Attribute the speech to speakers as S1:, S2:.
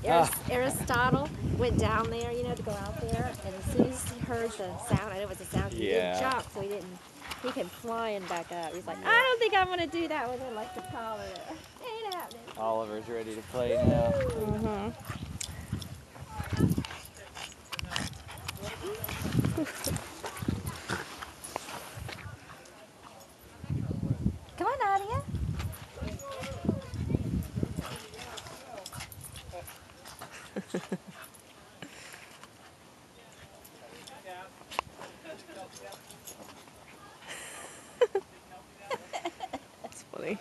S1: Aristotle went down there, you know, to go out there, and as soon as he heard the sound, I know it was a sound, he didn't
S2: Yeah.
S1: jump, so he came flying back up. He's like,
S2: Yeah.
S1: I don't think I'm going to do that with it like the collar. Ain't happening.
S2: Oliver's ready to play now.
S1: Mm-hmm. Come on, Nadia.
S3: That's funny.